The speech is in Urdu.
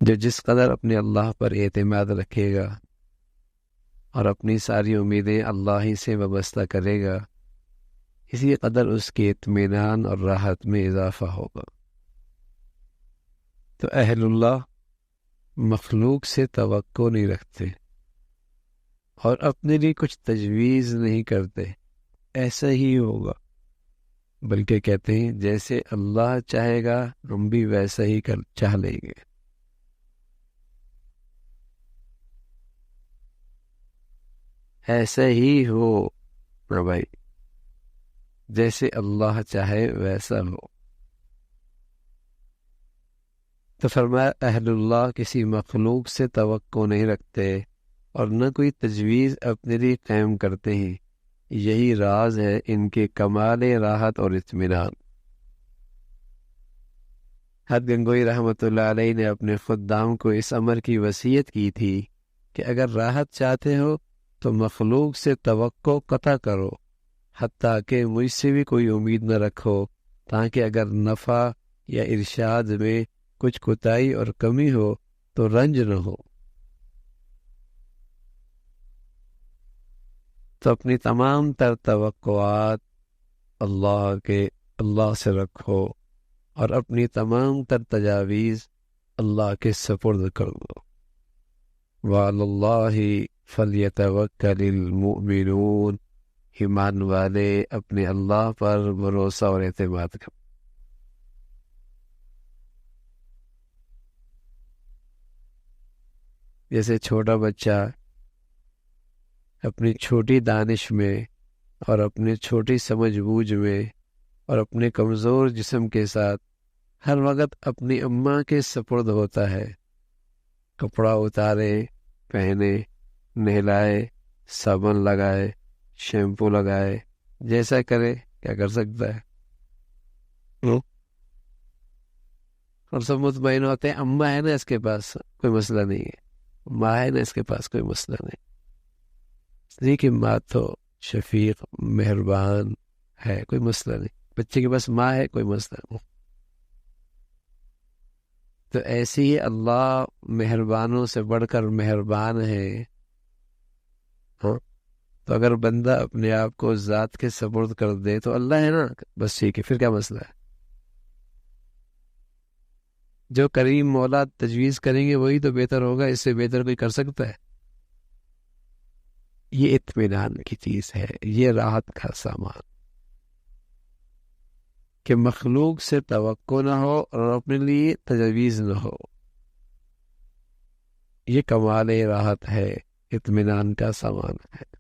جو جس قدر اپنے اللہ پر اعتماد رکھے گا اور اپنی ساری امیدیں اللہ ہی سے وابستہ کرے گا، اسی قدر اس کے اطمینان اور راحت میں اضافہ ہوگا۔ تو اہل اللہ مخلوق سے توقع نہیں رکھتے اور اپنے لیے کچھ تجویز نہیں کرتے ایسا ہی ہوگا، بلکہ کہتے ہیں جیسے اللہ چاہے گا ہم بھی ویسا ہی چاہ لیں گے۔ ایسا ہی ہو نہ بھائی، جیسے اللہ چاہے ویسا ہو۔ تو فرمایا اہل اللہ کسی مخلوق سے توقع نہیں رکھتے اور نہ کوئی تجویز اپنے لیے قائم کرتے ہیں، یہی راز ہے ان کے کمال راحت اور اطمینان۔ حد گنگوئی رحمۃ اللہ علیہ نے اپنے خدام کو اس امر کی وصیت کی تھی کہ اگر راحت چاہتے ہو تو مخلوق سے توقع قطع کرو، حتیٰ کہ مجھ سے بھی کوئی امید نہ رکھو، تاکہ اگر نفع یا ارشاد میں کچھ کوتاہی اور کمی ہو تو رنج نہ ہو۔ تو اپنی تمام تر توقعات اللہ سے رکھو اور اپنی تمام تر تجاویز اللہ کے سپرد کر دو۔ وَعَلَى اللَّهِ فَلْيَتَوَكَّلِ الْمُؤْمِنُونَ، ایمان والے اپنے اللہ پر بھروسہ اور اعتماد کرو۔ جیسے چھوٹا بچہ اپنی چھوٹی دانش میں اور اپنی چھوٹی سمجھ بوجھ میں اور اپنے کمزور جسم کے ساتھ ہر وقت اپنی اماں کے سپرد ہوتا ہے، کپڑا اتارے، پہنے، نہلائے، صابن لگائے، شیمپو لگائے، جیسا کرے کیا کر سکتا ہے؟ اور سب مطمئن ہوتے ہیں اماں ہے نا اس کے پاس کوئی مسئلہ نہیں ہے، ماں ہے نا اس کے پاس کوئی مسئلہ نہیں۔ اس لیے کہ ماں تو شفیق مہربان ہے، کوئی مسئلہ نہیں، بچے کے پاس ماں ہے کوئی مسئلہ نہیں۔ تو ایسے ہی اللہ مہربانوں سے بڑھ کر مہربان ہے۔ ہاں، تو اگر بندہ اپنے آپ کو ذات کے سپرد کر دے تو اللہ ہے نا، بس ٹھیک ہے، پھر کیا مسئلہ ہے؟ جو کریم مولا تجویز کریں گے وہی تو بہتر ہوگا، اس سے بہتر کوئی کر سکتا ہے؟ یہ اطمینان کی چیز ہے، یہ راحت کا سامان کہ مخلوق سے توقع نہ ہو اور اپنے لیے تجویز نہ ہو۔ یہ کمال راحت ہے، اطمینان کا سامان ہے۔